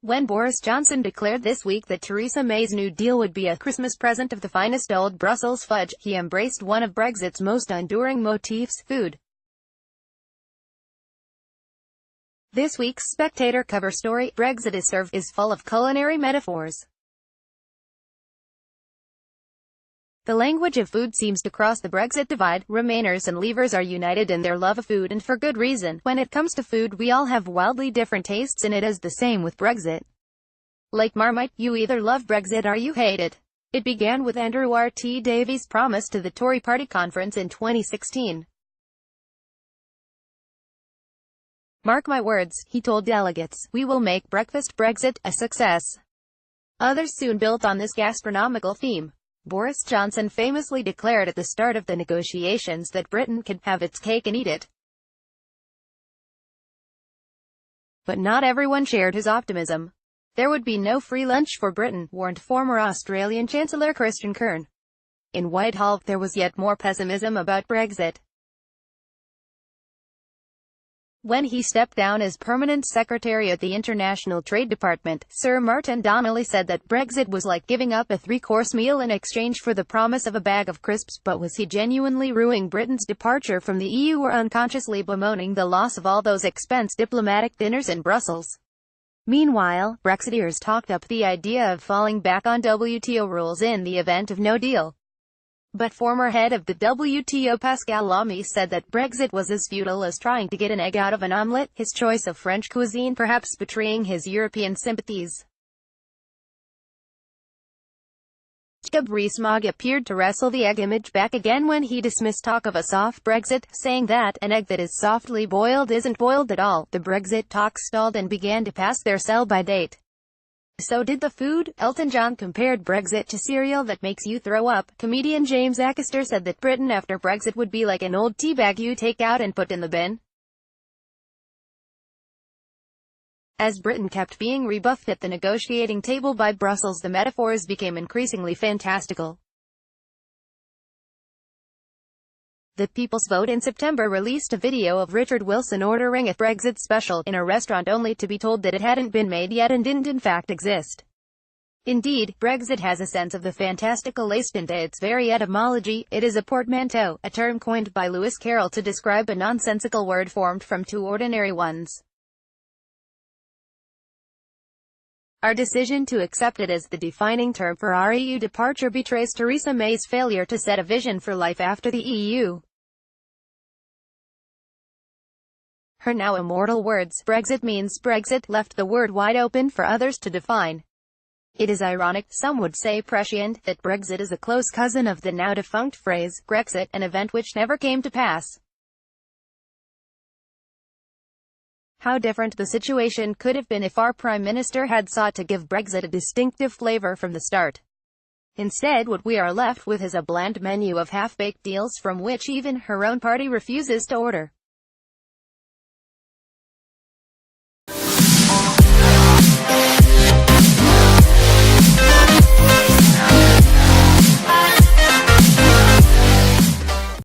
When Boris Johnson declared this week that Theresa May's New Deal would be a Christmas present of the finest old Brussels fudge, he embraced one of Brexit's most enduring motifs, food. This week's Spectator cover story, Brexit is Served, is full of culinary metaphors. The language of food seems to cross the Brexit divide. Remainers and leavers are united in their love of food, and for good reason. When it comes to food, we all have wildly different tastes, and it is the same with Brexit. Like Marmite, you either love Brexit or you hate it. It began with Andrew R.T. Davies' promise to the Tory party conference in 2016. "Mark my words," he told delegates, "we will make breakfast Brexit a success." Others soon built on this gastronomical theme. Boris Johnson famously declared at the start of the negotiations that Britain could have its cake and eat it. But not everyone shared his optimism. There would be no free lunch for Britain, warned former Australian Chancellor Christian Kern. In Whitehall, there was yet more pessimism about Brexit. When he stepped down as permanent secretary at the International Trade Department, Sir Martin Donnelly said that Brexit was like giving up a three-course meal in exchange for the promise of a bag of crisps. But was he genuinely ruining Britain's departure from the EU, or unconsciously bemoaning the loss of all those expensive diplomatic dinners in Brussels? Meanwhile, Brexiteers talked up the idea of falling back on WTO rules in the event of no deal. But former head of the WTO Pascal Lamy said that Brexit was as futile as trying to get an egg out of an omelette, his choice of French cuisine perhaps betraying his European sympathies. Jacob Rees-Mogg appeared to wrestle the egg image back again when he dismissed talk of a soft Brexit, saying that an egg that is softly boiled isn't boiled at all. The Brexit talks stalled and began to pass their sell-by date. So did the food. Elton John compared Brexit to cereal that makes you throw up. Comedian James Acaster said that Britain after Brexit would be like an old tea bag you take out and put in the bin. As Britain kept being rebuffed at the negotiating table by Brussels, the metaphors became increasingly fantastical. The People's Vote in September released a video of Richard Wilson ordering a Brexit special in a restaurant, only to be told that it hadn't been made yet and didn't in fact exist. Indeed, Brexit has a sense of the fantastical laced into its very etymology. It is a portmanteau, a term coined by Lewis Carroll to describe a nonsensical word formed from two ordinary ones. Our decision to accept it as the defining term for our EU departure betrays Theresa May's failure to set a vision for life after the EU. Her now immortal words, "Brexit means Brexit," left the word wide open for others to define. It is ironic, some would say prescient, that Brexit is a close cousin of the now defunct phrase, Grexit, an event which never came to pass. How different the situation could have been if our Prime Minister had sought to give Brexit a distinctive flavour from the start. Instead, what we are left with is a bland menu of half-baked deals from which even her own party refuses to order.